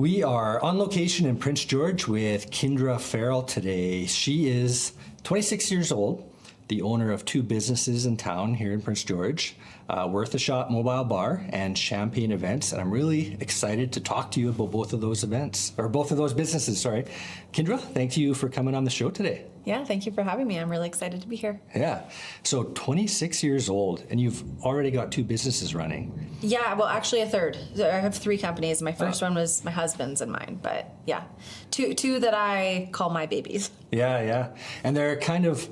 We are on location in Prince George with Kyndra Farrell today. She is 26 years old, the owner of two businesses in town here in Prince George, Worth a Shot Mobile Bar and Champagne Events. And I'm really excited to talk to you about both of those events, or both of those businesses, sorry. Kyndra, thank you for coming on the show today. Yeah, thank you for having me. I'm really excited to be here. Yeah. So 26 years old, and you've already got two businesses running. Yeah, well, actually a third. I have three companies. My first one was my husband's and mine, but yeah, two that I call my babies. Yeah. And they're kind of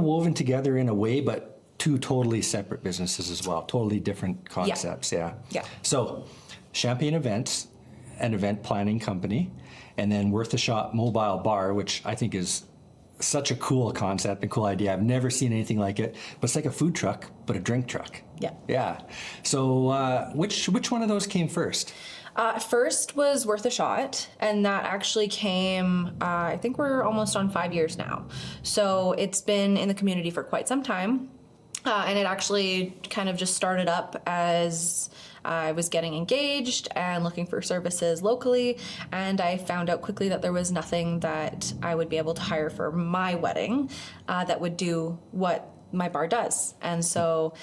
woven together in a way, but two totally separate businesses as well, totally different concepts. Yeah. So Champagne Events, an event planning company, and then Worth a Shot Mobile Bar, which I think is such a cool concept and cool idea. I've never seen anything like it, but it's like a food truck, but a drink truck. Yeah. So which one of those came first? First was Worth a Shot, and that actually came, I think we're almost on 5 years now. So it's been in the community for quite some time. And it actually kind of just started up as I was getting engaged and looking for services locally, and I found out quickly that there was nothing that I would be able to hire for my wedding that would do what my bar does. And so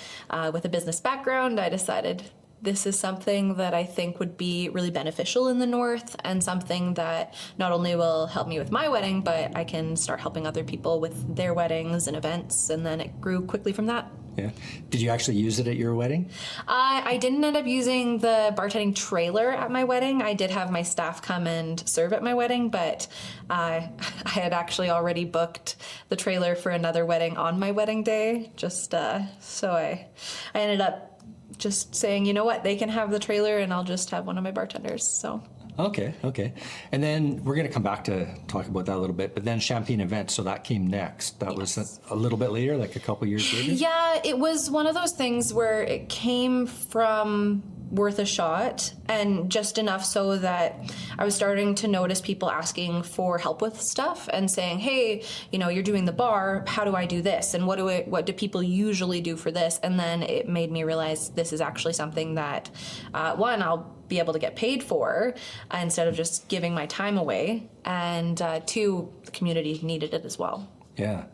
with a business background, I decided this is something that I think would be really beneficial in the North, and something that not only will help me with my wedding, but I can start helping other people with their weddings and events, and then it grew quickly from that. Yeah. Did you actually use it at your wedding? I didn't end up using the bartending trailer at my wedding. I did have my staff come and serve at my wedding, but I had actually already booked the trailer for another wedding on my wedding day. So I ended up just saying, you know what, they can have the trailer and I'll just have one of my bartenders. So. Okay. And then we're going to come back to talk about that a little bit, but then Champagne Events, so that came next. That was a little bit later, like a couple years later? Yeah, it was one of those things where it came from Worth a Shot, and just enough so that I was starting to notice people asking for help with stuff and saying, hey, you're doing the bar, how do I do this? And what do people usually do for this? And then it made me realize this is actually something that, one, I'll be able to get paid for instead of just giving my time away, and two, the community needed it as well. Yeah.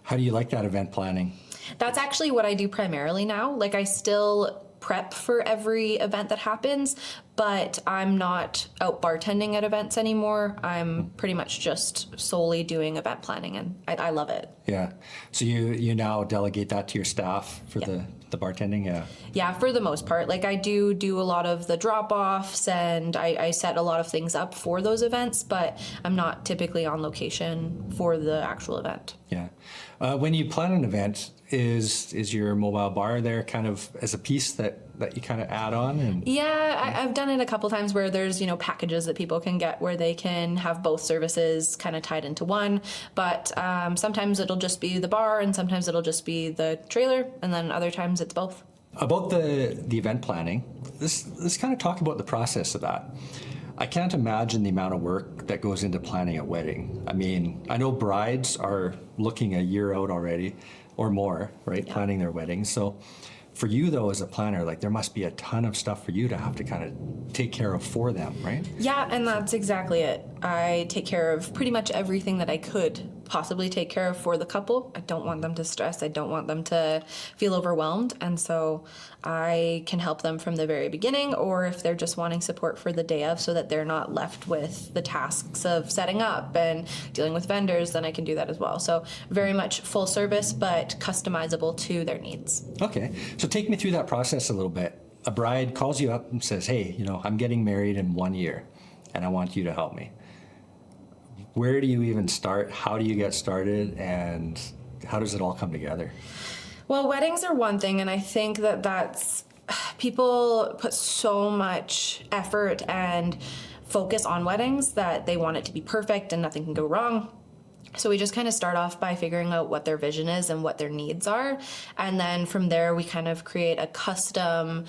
How do you like that event planning? That's actually what I do primarily now. Like, I still prep for every event that happens, but I'm not out bartending at events anymore. I'm pretty much just solely doing event planning, and I love it. Yeah. So you now delegate that to your staff for the bartending? Yeah, for the most part. Like, I do a lot of the drop-offs, and I set a lot of things up for those events, but I'm not typically on location for the actual event. Yeah. When you plan an event, is your mobile bar there kind of as a piece that you kind of add on? And yeah, I've done it a couple times where there's packages that people can get where they can have both services kind of tied into one, but sometimes it'll just be the bar, and sometimes it'll just be the trailer, and then other times it's both. About the event planning, let's kind of talk about the process of that. I can't imagine the amount of work that goes into planning a wedding. I mean, I know brides are looking a year out already or more, right? Yeah. Planning their weddings. So for you though, as a planner, like, there must be a ton of stuff for you to have to kind of take care of for them, right? Yeah, and that's exactly it. I take care of pretty much everything that I could possibly take care of for the couple. I don't want them to stress. I don't want them to feel overwhelmed. And so I can help them from the very beginning, or if they're just wanting support for the day of, so that they're not left with the tasks of setting up and dealing with vendors, then I can do that as well. So very much full service, but customizable to their needs. Okay. So take me through that process a little bit. A bride calls you up and says, hey, I'm getting married in 1 year and I want you to help me. Where do you even start? How do you get started? And how does it all come together? Well, weddings are one thing, and I think that's people put so much effort and focus on weddings that they want it to be perfect and nothing can go wrong. So we just kind of start off by figuring out what their vision is and what their needs are. And then from there, we kind of create a custom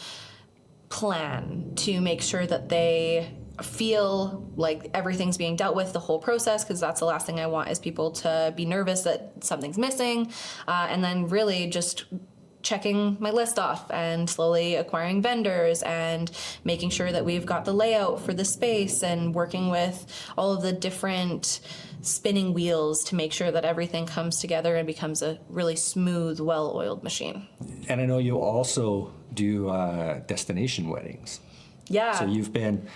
plan to make sure that they feel like everything's being dealt with the whole process, because that's the last thing I want is people to be nervous that something's missing. And then really just checking my list off and slowly acquiring vendors and making sure that we've got the layout for the space and working with all of the different spinning wheels to make sure that everything comes together and becomes a really smooth, well-oiled machine. And I know you also do destination weddings. Yeah. So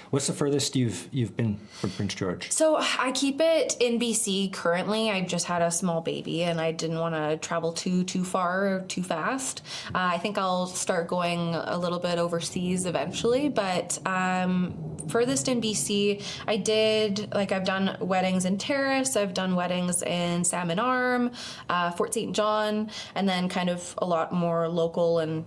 what's the furthest you've been from Prince George? So I keep it in BC currently. I've just had a small baby and I didn't want to travel too far or too fast. I think I'll start going a little bit overseas eventually, but furthest in BC, I've done weddings in Terrace, I've done weddings in Salmon Arm, Fort St. John, and then kind of a lot more local and,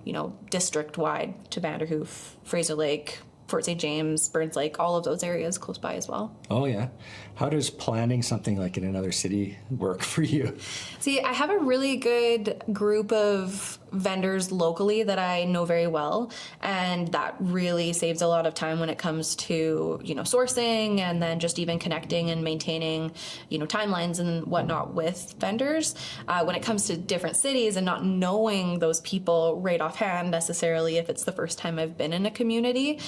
district-wide to Vanderhoof, Fraser Lake, Fort St. James, Burns Lake, all of those areas close by as well. Oh, yeah. How does planning something like in another city work for you? See, I have a really good group of vendors locally that I know very well, and that really saves a lot of time when it comes to, sourcing and then just even connecting and maintaining, timelines and whatnot with vendors. When it comes to different cities and not knowing those people right offhand necessarily if it's the first time I've been in a community,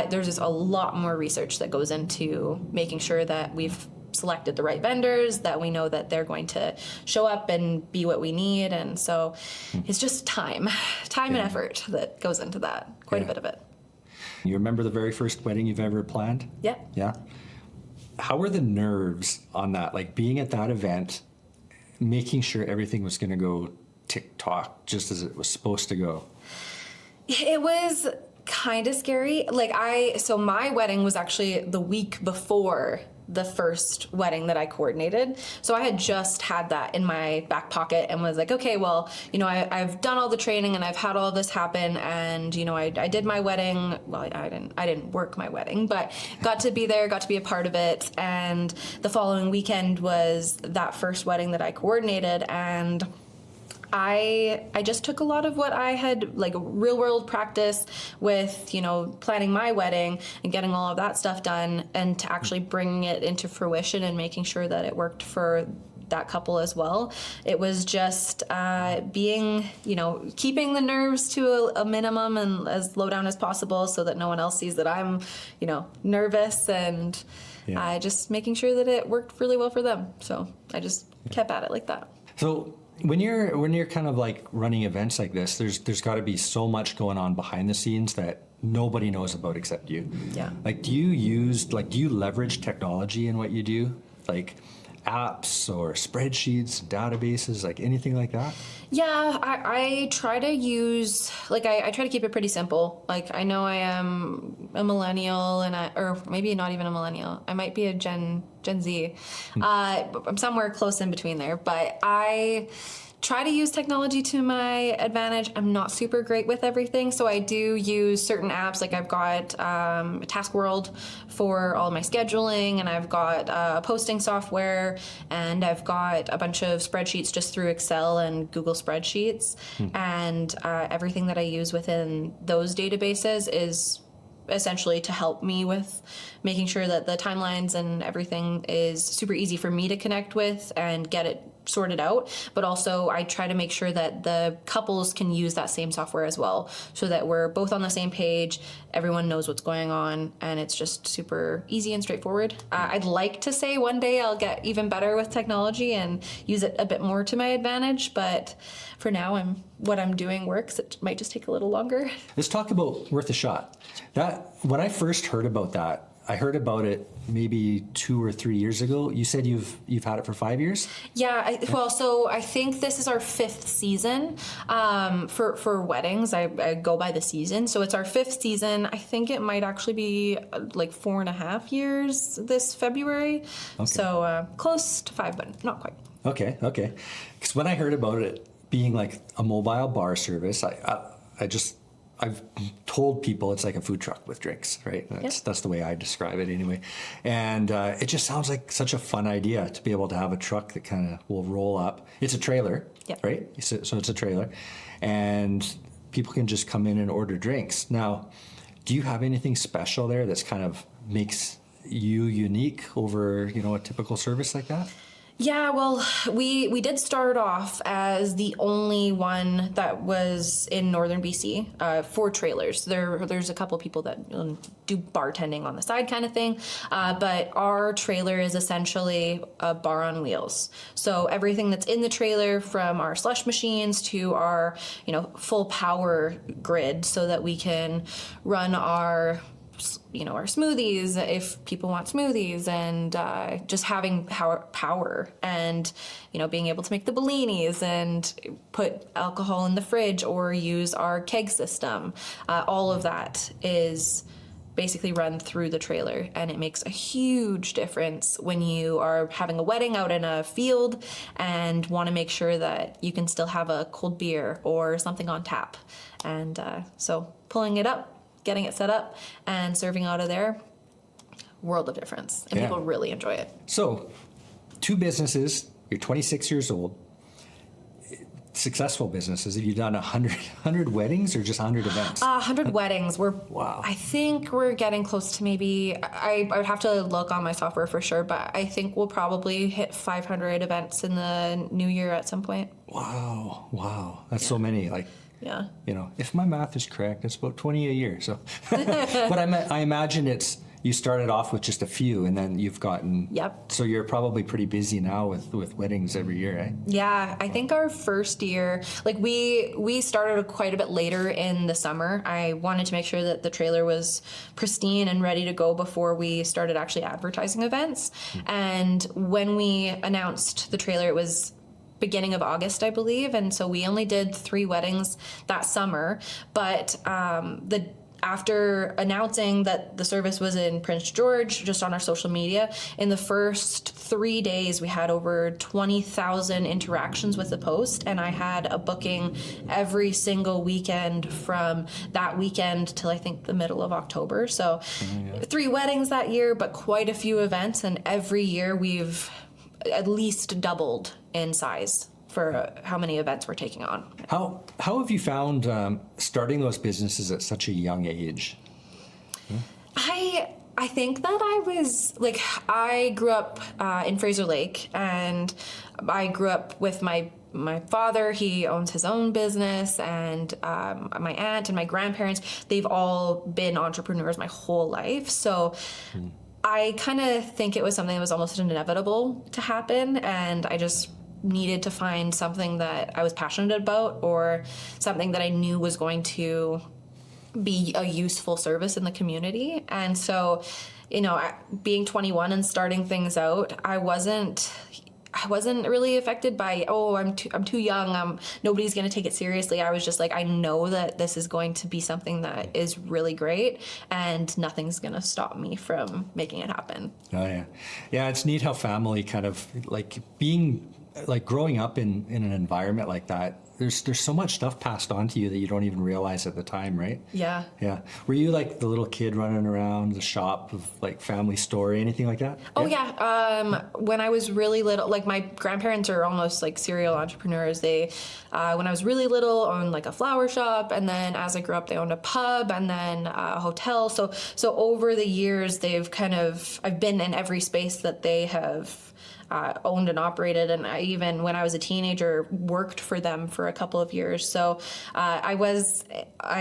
there's just a lot more research that goes into making sure that we've selected the right vendors, that we know that they're going to show up and be what we need. And so it's just time and effort that goes into that, quite a bit of it. You remember the very first wedding you've ever planned? Yeah. Yeah. How were the nerves on that? Like being at that event, making sure everything was going to go tick-tock just as it was supposed to go? It was kind of scary. So my wedding was actually the week before the first wedding that I coordinated. So I had just had that in my back pocket and was like, okay, well, I've done all the training and I've had all this happen, and I did my wedding. Well, I didn't work my wedding, but got to be there, got to be a part of it. And the following weekend was that first wedding that I coordinated, and I just took a lot of what I had, real world practice with, planning my wedding and getting all of that stuff done, and to actually bringing it into fruition and making sure that it worked for that couple as well. It was just keeping the nerves to a minimum and as low down as possible so that no one else sees that I'm, nervous, and just making sure that it worked really well for them. So I just kept at it like that. So when you're kind of like running events like this, there's got to be so much going on behind the scenes that nobody knows about except you. Yeah. Do you leverage technology in what you do? Like apps or spreadsheets, databases, anything like that? Yeah, I try to use, I try to keep it pretty simple. I know I am a millennial, or maybe not even a millennial. I might be a Gen Z. I'm somewhere close in between there, but I try to use technology to my advantage. I'm not super great with everything, so I do use certain apps. I've got Task World for all my scheduling, and I've got posting software, and I've got a bunch of spreadsheets just through Excel and Google Spreadsheets, and everything that I use within those databases is essentially to help me with making sure that the timelines and everything is super easy for me to connect with and get it sorted out. But also I try to make sure that the couples can use that same software as well, so that we're both on the same page, everyone knows what's going on, and it's just super easy and straightforward. I'd like to say one day I'll get even better with technology and use it a bit more to my advantage, but for now what I'm doing works. It might just take a little longer. Let's talk about Worth a Shot. When I first heard about that, I heard about it maybe 2 or 3 years ago. You said you've had it for 5 years? Yeah, so I think this is our 5th season for weddings. I go by the season. So it's our 5th season. I think it might actually be 4.5 years this February. Okay. So close to 5, but not quite. Okay. Because when I heard about it being a mobile bar service, I've told people it's like a food truck with drinks, right? That's the way I describe it anyway. And it just sounds like such a fun idea to be able to have a truck that kind of will roll up. It's a trailer, right? So it's a trailer. And people can just come in and order drinks. Now, do you have anything special there that's kind of makes you unique over, a typical service like that? Yeah, well, we did start off as the only one that was in northern BC for trailers. There's a couple people that do bartending on the side kind of thing, but our trailer is essentially a bar on wheels. So everything that's in the trailer, from our slush machines to our full power grid, so that we can run our smoothies if people want smoothies, and just having power and being able to make the bellinis and put alcohol in the fridge or use our keg system. All of that is basically run through the trailer, and it makes a huge difference when you are having a wedding out in a field and want to make sure that you can still have a cold beer or something on tap. And so pulling it up, getting it set up, and serving out of there, world of difference. And people really enjoy it. So, 2 businesses, you're 26 years old, successful businesses. Have you done 100 weddings or just 100 events? 100 weddings. Wow. I think we're getting close to maybe, I would have to look on my software for sure, but I think we'll probably hit 500 events in the new year at some point. Wow. That's so many. Yeah. If my math is correct, it's about 20 a year. So, but I imagine you started off with just a few, and then you've gotten. Yep. So you're probably pretty busy now with weddings every year, eh? Yeah, I think our first year, we started quite a bit later in the summer. I wanted to make sure that the trailer was pristine and ready to go before we started actually advertising events. And when we announced the trailer, it was beginning of August, I believe, and so we only did 3 weddings that summer. But after announcing that the service was in Prince George, just on our social media, in the first 3 days we had over 20,000 interactions with the post, and I had a booking every single weekend from that weekend till I think the middle of October. So 3 weddings that year, but quite a few events, and every year we've at least doubled in size for how many events we're taking on. How have you found starting those businesses at such a young age? I think that I grew up in Fraser Lake, and I grew up with my father. He owns his own business, and my aunt and my grandparents, they've all been entrepreneurs my whole life. So I kind of think it was something that was almost inevitable to happen, and I just needed to find something that I was passionate about, or something that I knew was going to be a useful service in the community. And so, being 21 and starting things out, I wasn't really affected by, I'm too young, nobody's going to take it seriously. I was just like, I know that this is going to be something that is really great, and nothing's going to stop me from making it happen. Oh yeah. Yeah, it's neat how family kind of growing up in an environment like that, there's so much stuff passed on to you that you don't even realize at the time, right? Yeah. Yeah. Were you like the little kid running around the shop of family story, anything like that? Oh yeah. When I was really little, my grandparents are almost like serial entrepreneurs. They, when I was really little, owned a flower shop, and then as I grew up, they owned a pub and then a hotel. So over the years, I've been in every space that they have owned and operated, and I even, when I was a teenager, worked for them for a couple of years. So I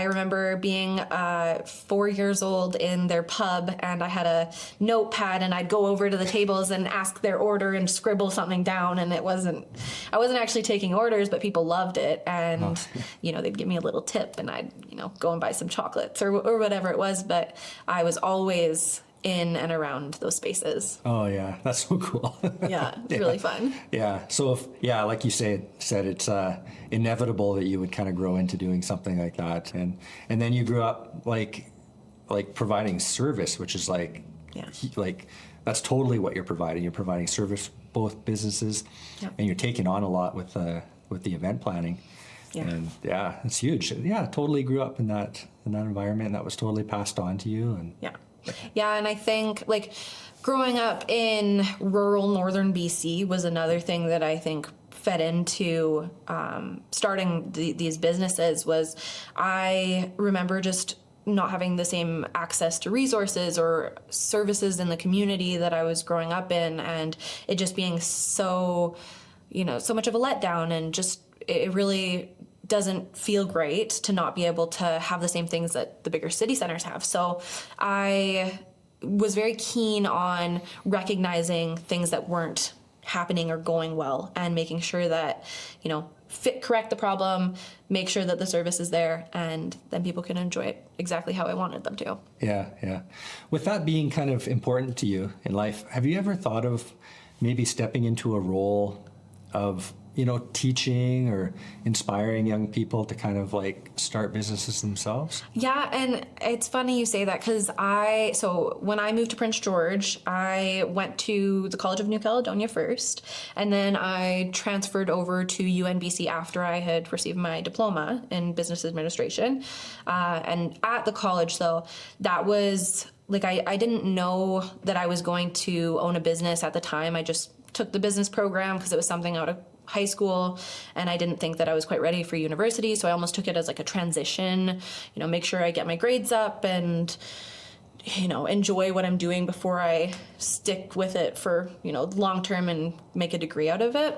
remember being 4 years old in their pub, and I had a notepad, and I'd go over to the tables and ask their order and scribble something down, and I wasn't actually taking orders, but people loved it, and they'd give me a little tip, and I'd go and buy some chocolates or whatever it was, but I was always in and around those spaces. Oh yeah, that's so cool. Yeah, it's really fun. Yeah, so like you said, it's inevitable that you would kind of grow into doing something like that, and then you grew up like providing service, which is that's totally what you're providing. You're providing service, both businesses, and you're taking on a lot with the event planning. Yeah. And yeah, it's huge. Yeah, totally grew up in that environment, and that was totally passed on to you. And yeah, and I think growing up in rural northern BC was another thing that I think fed into starting these businesses. Was I remember just not having the same access to resources or services in the community that I was growing up in, and it just being so, so much of a letdown, and just it really doesn't feel great to not be able to have the same things that the bigger city centers have. So I was very keen on recognizing things that weren't happening or going well, and making sure that, correct the problem, make sure that the service is there, and then people can enjoy it exactly how I wanted them to. Yeah. With that being kind of important to you in life, have you ever thought of maybe stepping into a role of, teaching or inspiring young people to kind of like start businesses themselves? Yeah, and it's funny you say that, because so when I moved to Prince George, I went to the College of New Caledonia first, and then I transferred over to UNBC after I had received my diploma in business administration. And at the college, though, that was like, I didn't know that I was going to own a business at the time. I just took the business program because it was something out of high school, and I didn't think that I was quite ready for university, so I almost took it as like a transition, make sure I get my grades up and enjoy what I'm doing before I stick with it for long term and make a degree out of it.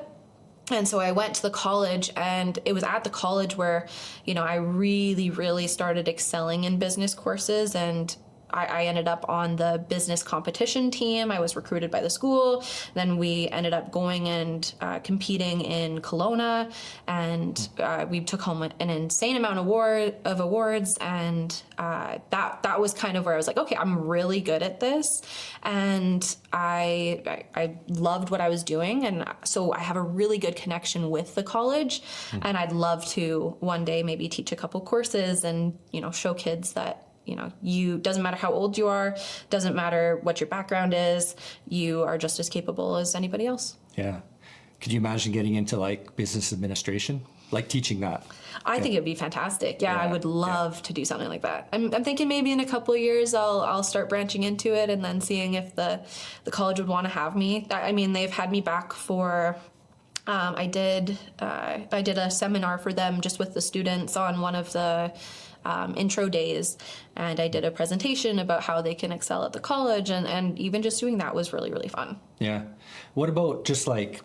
And so I went to the college, and it was at the college where I really started excelling in business courses, and I ended up on the business competition team. I was recruited by the school. Then we ended up going and competing in Kelowna, and we took home an insane amount of awards. And that was kind of where I was like, okay, I'm really good at this, and I loved what I was doing, and so I have a really good connection with the college, and I'd love to one day maybe teach a couple courses and show kids that you doesn't matter how old you are, doesn't matter what your background is, you are just as capable as anybody else. Yeah. Could you imagine getting into like business administration, like teaching that? I think it'd be fantastic. Yeah, I would love to do something like that. I'm thinking maybe in a couple of years I'll start branching into it, and then seeing if the college would want to have me. I mean, they've had me back for. I did a seminar for them just with the students on one of the intro days, and I did a presentation about how they can excel at the college, and even just doing that was really fun. Yeah. What about just like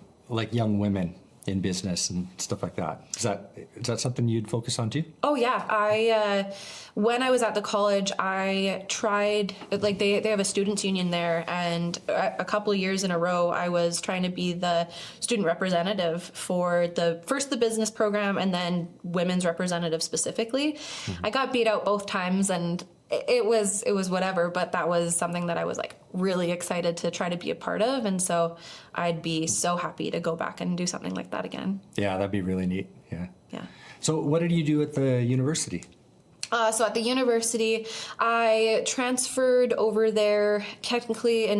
young women in business and stuff like that? Is that something you'd focus on too? Oh yeah, when I was at the college, I tried, like they have a students union there, and a couple of years in a row I was trying to be the student representative for the business program, and then women's representative specifically. I got beat out both times, and it was whatever, but that was something that I was like really excited to try to be a part of, and so I'd be so happy to go back and do something like that again. Yeah, that'd be really neat. Yeah. So what did you do at the university? So at the university, I transferred over there technically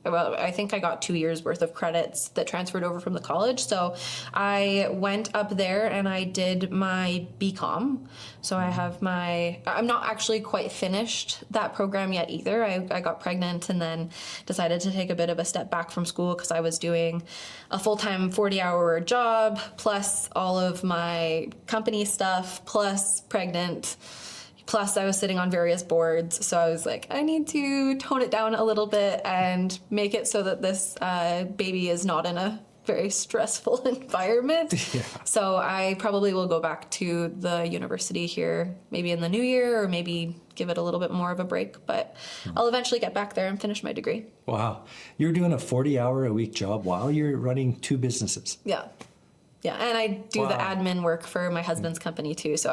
I think I got 2 years worth of credits that transferred over from the college. So I went up there and I did my BCom. So I'm not actually quite finished that program yet either. I got pregnant and then decided to take a bit of a step back from school because I was doing a full-time 40-hour job, plus all of my company stuff, plus pregnant. Plus, I was sitting on various boards, so I was like, I need to tone it down a little bit and make it so that this baby is not in a very stressful environment. Yeah. So I probably will go back to the university here maybe in the new year, or maybe give it a little bit more of a break, but I'll eventually get back there and finish my degree. Wow. You're doing a 40-hour-a-week job while you're running 2 businesses. Yeah. Yeah, and I do the admin work for my husband's company too, so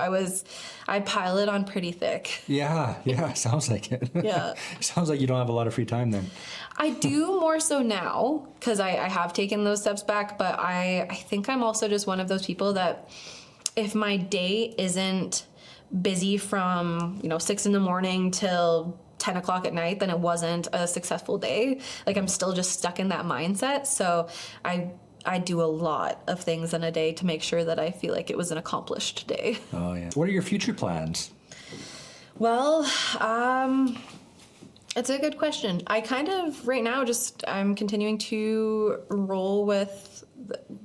I pile it on pretty thick. Yeah, sounds like it. Yeah. Sounds like you don't have a lot of free time then. I do more so now, because I have taken those steps back, but I think I'm also just one of those people that if my day isn't busy from 6 a.m. till 10 o'clock at night, then it wasn't a successful day. Like, I'm still just stuck in that mindset, so I do a lot of things in a day to make sure that I feel like it was an accomplished day. Oh, yeah. What are your future plans? Well, it's a good question. I kind of, right now, I'm continuing to roll with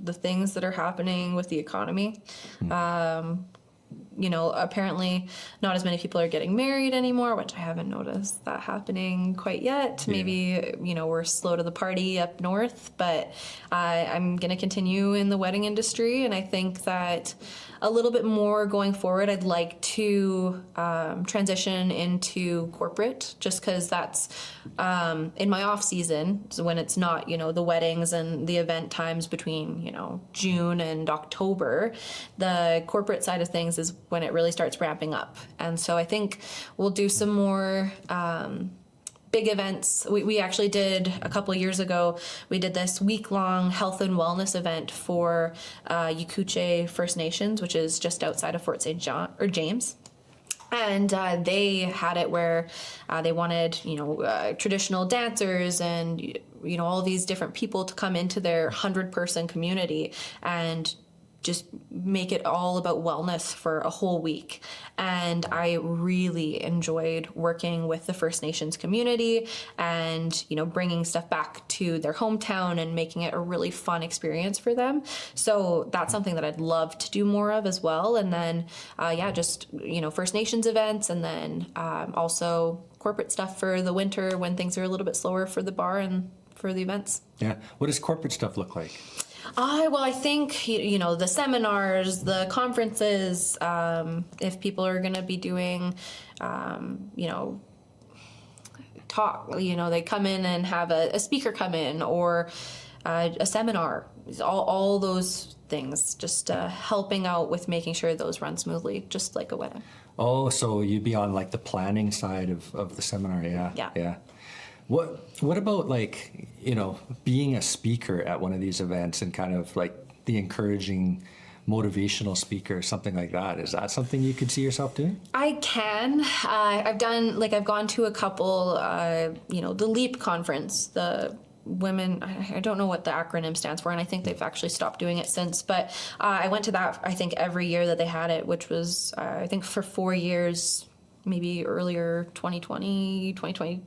the things that are happening with the economy. apparently not as many people are getting married anymore, which I haven't noticed that happening quite yet. Yeah. Maybe, we're slow to the party up north, but I'm going to continue in the wedding industry. And I think that a little bit more going forward, I'd like to transition into corporate, just because that's in my off season, so when it's not, the weddings and the event times between, June and October, the corporate side of things is when it really starts ramping up. And so I think we'll do some more big events. We actually did a couple of years ago, we did this week-long health and wellness event for Yukutche First Nations, which is just outside of Fort St. John or James. And they had it where they wanted, traditional dancers and, all these different people to come into their 100-person community and just make it all about wellness for a whole week. And I really enjoyed working with the First Nations community and, bringing stuff back to their hometown and making it a really fun experience for them. So that's something that I'd love to do more of as well. And then, First Nations events, and then also corporate stuff for the winter when things are a little bit slower for the bar and for the events. Yeah. What does corporate stuff look like? Well, I think, the seminars, the conferences, if people are going to be doing, talk, they come in and have a speaker come in, or a seminar, all those things, just helping out with making sure those run smoothly, just like a wedding. Oh, so you'd be on like the planning side of the seminar. Yeah. What about being a speaker at one of these events and kind of like the encouraging motivational speaker, something like that? Is that something you could see yourself doing? I can. I've gone to a couple, the LEAP conference, the women, I don't know what the acronym stands for, and I think they've actually stopped doing it since, but I went to that, I think, every year that they had it, which was, I think, for 4 years, maybe earlier 2023.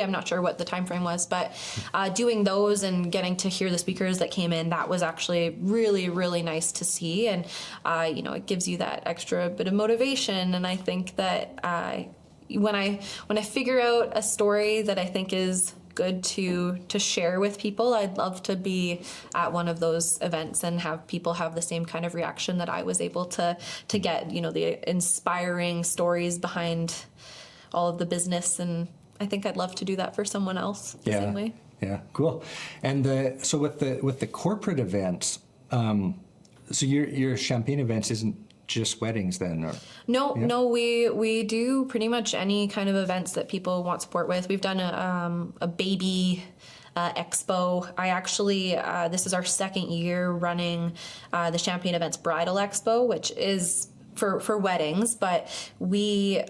I'm not sure what the time frame was, but doing those and getting to hear the speakers that came in, that was actually really, really nice to see. And, it gives you that extra bit of motivation. And I think that when I figure out a story that I think is good to share with people, I'd love to be at one of those events and have people have the same kind of reaction that I was able to get, the inspiring stories behind all of the business. And I think I'd love to do that for someone else the same way. Yeah, cool. And so with the corporate events, so your champagne events isn't just weddings then? Or? No, we do pretty much any kind of events that people want support with. We've done a baby expo. I actually, this is our second year running the Champagne Events Bridal Expo, which is for weddings, but we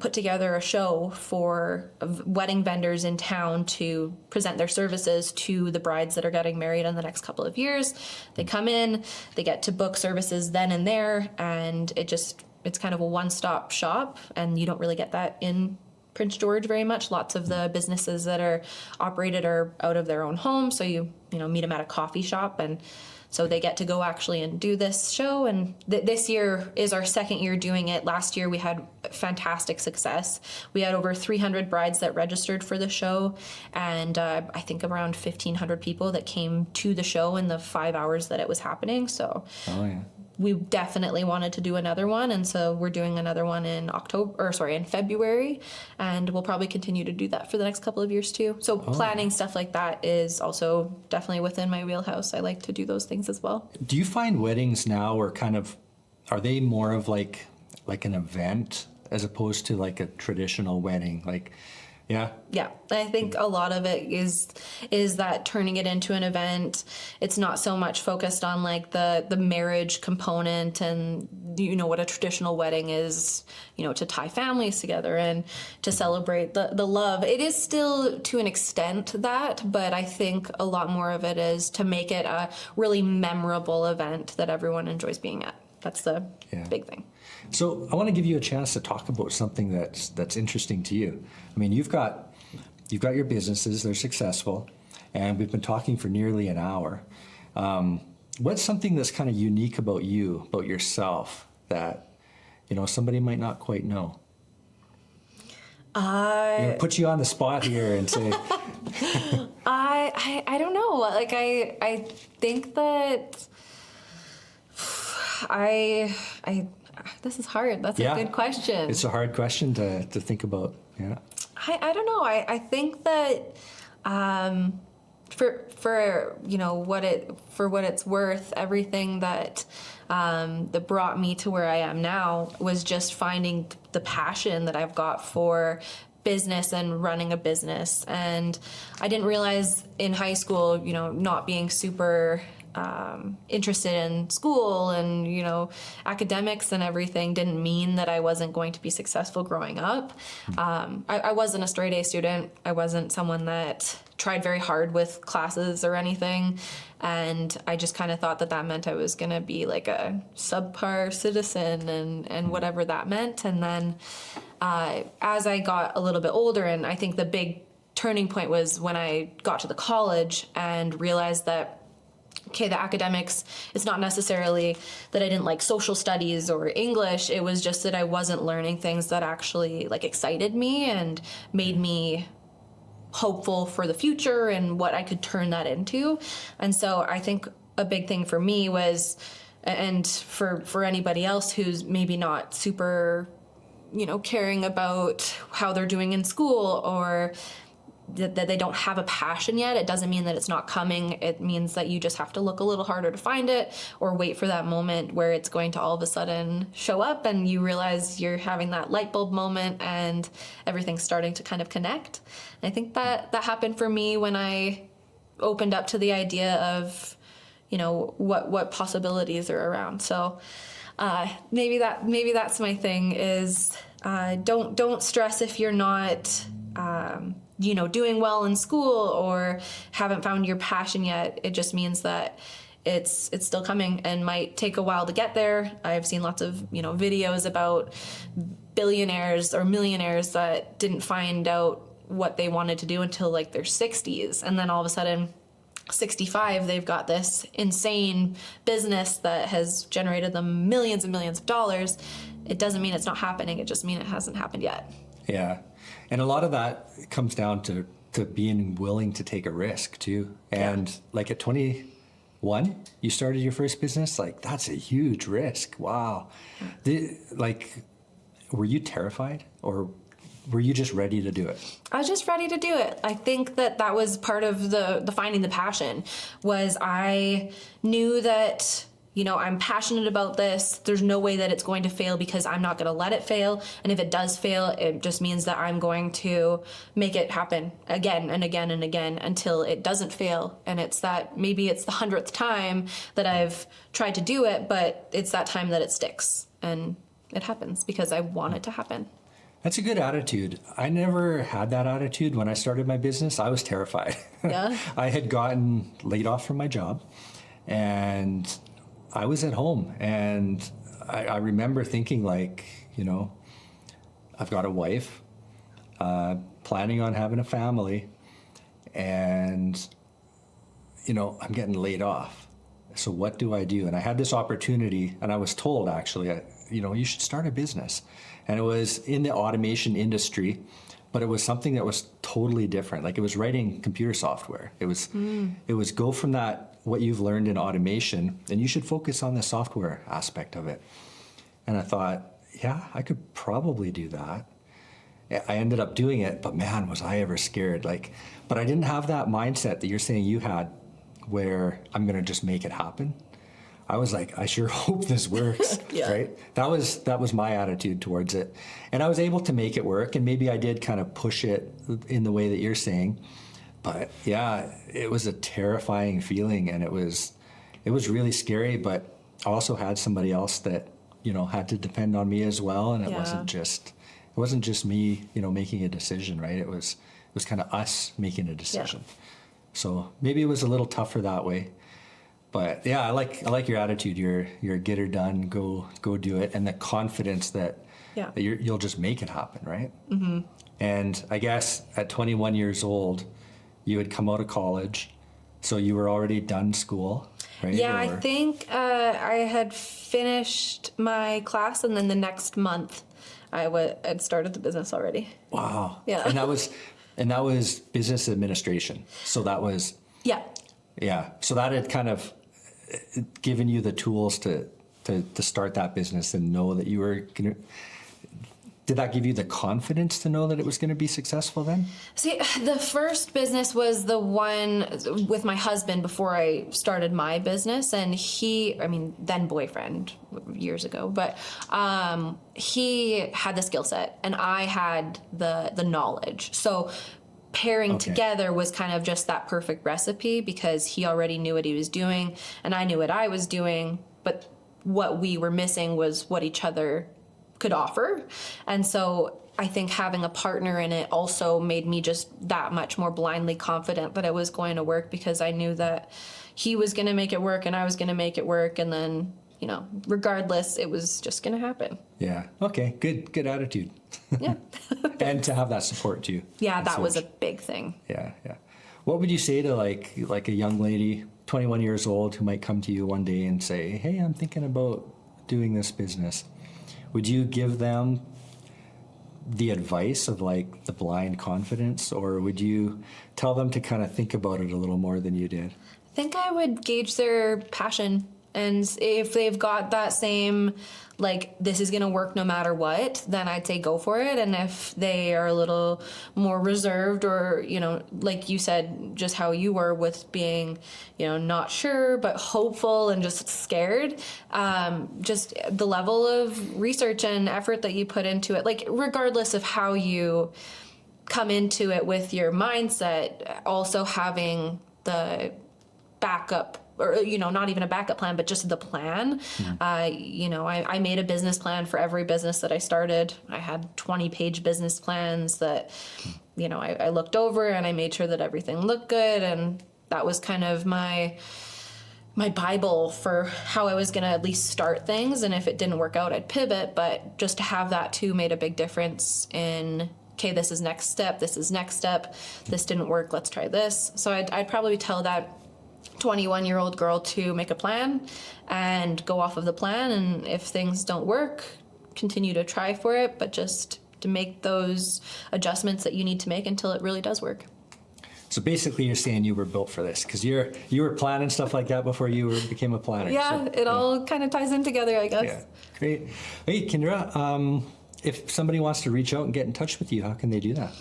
put together a show for wedding vendors in town to present their services to the brides that are getting married in the next couple of years. They come in, they get to book services then and there, and it's kind of a one-stop shop, and you don't really get that in Prince George very much. Lots of the businesses that are operated are out of their own home, so you meet them at a coffee shop, and so they get to go actually and do this show. And this year is our second year doing it. Last year we had fantastic success. We had over 300 brides that registered for the show, and I think around 1,500 people that came to the show in the 5 hours that it was happening. So we definitely wanted to do another one, and so we're doing another one in February, and we'll probably continue to do that for the next couple of years too. So planning stuff like that is also definitely within my wheelhouse. I like to do those things as well. Do you find weddings now are they more of like an event as opposed to like a traditional wedding? Yeah, I think a lot of it is that turning it into an event. It's not so much focused on like the marriage component and what a traditional wedding is, to tie families together and to celebrate the love. It is still to an extent that, but I think a lot more of it is to make it a really memorable event that everyone enjoys being at. That's the big thing. So I want to give you a chance to talk about something that's interesting to you. I mean, you've got your businesses, they're successful, and we've been talking for nearly an hour. What's something that's kind of unique about you, about yourself, that somebody might not quite know? Put you on the spot here and say. I don't know. Like I think that this is hard. That's a good question. It's a hard question to think about. Yeah. I don't know. I think that for what it's worth, everything that brought me to where I am now was just finding the passion that I've got for business and running a business. And I didn't realize in high school, not being super interested in school and, academics and everything didn't mean that I wasn't going to be successful growing up. I wasn't a straight A student. I wasn't someone that tried very hard with classes or anything. And I just kind of thought that meant I was going to be like a subpar citizen and whatever that meant. And then as I got a little bit older, and I think the big turning point was when I got to the college and realized that, okay, the academics, it's not necessarily that I didn't like social studies or English. It was just that I wasn't learning things that actually excited me and made me hopeful for the future and what I could turn that into. And so I think a big thing for me was, and for anybody else who's maybe not super, caring about how they're doing in school or that they don't have a passion yet, it doesn't mean that it's not coming. It means that you just have to look a little harder to find it or wait for that moment where it's going to all of a sudden show up and you realize you're having that light bulb moment and everything's starting to kind of connect. And I think that happened for me when I opened up to the idea of, what possibilities are around. So maybe that's my thing is don't stress if you're not doing well in school or haven't found your passion yet. It just means that it's still coming and might take a while to get there. I've seen lots of, videos about billionaires or millionaires that didn't find out what they wanted to do until their 60s. And then all of a sudden, 65, they've got this insane business that has generated them millions and millions of dollars. It doesn't mean it's not happening. It just means it hasn't happened yet. Yeah. And a lot of that comes down to being willing to take a risk too. And at 21, you started your first business. That's a huge risk. Wow. Were you terrified or were you just ready to do it? I was just ready to do it. I think that was part of the finding the passion was I knew that I'm passionate about this. There's no way that it's going to fail because I'm not going to let it fail. And if it does fail, it just means that I'm going to make it happen again and again and again until it doesn't fail. And it's that maybe it's the 100th time that I've tried to do it, but it's that time that it sticks. And it happens because I want it to happen. That's a good attitude. I never had that attitude when I started my business. I was terrified. Yeah. I had gotten laid off from my job and I was at home and I remember thinking I've got a wife, planning on having a family and, I'm getting laid off. So what do I do? And I had this opportunity and I was told actually, you should start a business. And it was in the automation industry, but it was something that was totally different. It was writing computer software. It was go from that, what you've learned in automation, and you should focus on the software aspect of it. And I thought, yeah, I could probably do that. I ended up doing it, but man, was I ever scared. But I didn't have that mindset that you're saying you had where I'm gonna just make it happen. I was like, I sure hope this works, right? That was my attitude towards it. And I was able to make it work, and maybe I did kind of push it in the way that you're saying. But yeah, it was a terrifying feeling, and it was really scary, but I also had somebody else that, had to depend on me as well, and it wasn't just me, making a decision, right? It was kind of us making a decision. Yeah. So maybe it was a little tougher that way. But yeah, I like your attitude. You're a get her done, go do it, and the confidence that you'll just make it happen, right? Mm-hmm. And I guess at 21 years old, you had come out of college, so you were already done school. right? Yeah, I think I had finished my class, and then the next month I'd started the business already. Wow. Yeah. And that was business administration. So that was, Yeah. yeah. So that had kind of given you the tools to start that business and know that you were going to. Did that give you the confidence to know that it was going to be successful then? See, the first business was the one with my husband before I started my business. And then boyfriend years ago, but he had the skill set and I had the knowledge. So pairing together was kind of just that perfect recipe because he already knew what he was doing and I knew what I was doing. But what we were missing was what each other could offer. And so I think having a partner in it also made me just that much more blindly confident that it was going to work because I knew that he was going to make it work and I was going to make it work. And then, regardless, it was just going to happen. Yeah. Okay. Good attitude. Yeah. And to have that support too. Yeah, that was a big thing. Yeah. Yeah. What would you say to like a young lady, 21 years old, who might come to you one day and say, hey, I'm thinking about doing this business? Would you give them the advice of like the blind confidence, or would you tell them to kind of think about it a little more than you did? I think I would gauge their passion. And if they've got that same, like, this is going to work no matter what, then I'd say go for it. And if they are a little more reserved or, like you said, just how you were with being, not sure, but hopeful and just scared, just the level of research and effort that you put into it, like, regardless of how you come into it with your mindset, also having the backup or, not even a backup plan, but just the plan. I made a business plan for every business that I started. I had 20-page business plans that, I looked over and I made sure that everything looked good. And that was kind of my Bible for how I was going to at least start things. And if it didn't work out, I'd pivot. But just to have that too made a big difference in, okay, this is next step. This is next step. This didn't work. Let's try this. So I'd probably tell that 21-year-old girl to make a plan and go off of the plan. And if things don't work, continue to try for it, but just to make those adjustments that you need to make until it really does work. So basically you're saying you were built for this because you were planning stuff like that before you became a planner. Yeah, it all kind of ties in together, I guess. Yeah, great. Hey, Kyndra, if somebody wants to reach out and get in touch with you, how can they do that?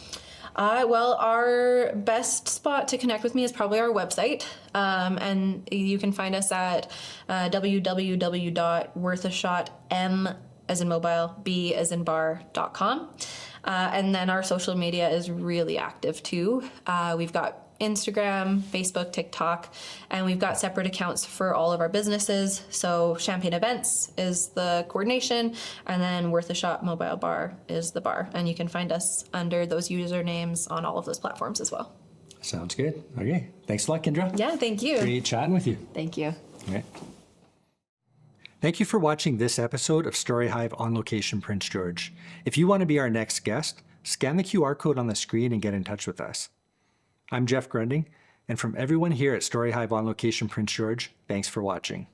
Well, our best spot to connect with me is probably our website. And you can find us at www.worthashotm as in mobile, b as in bar.com. And then our social media is really active too. We've got Instagram, Facebook, TikTok, and we've got separate accounts for all of our businesses. So Champagne Events is the coordination, and then Worth a Shot Mobile Bar is the bar. And you can find us under those usernames on all of those platforms as well. Sounds good. Okay. Thanks a lot, Kyndra. Yeah, thank you. Great chatting with you. Thank you. All right. Thank you for watching this episode of StoryHive On Location Prince George. If you want to be our next guest, scan the QR code on the screen and get in touch with us. I'm Jeff Grunding, and from everyone here at StoryHive On Location Prince George, thanks for watching.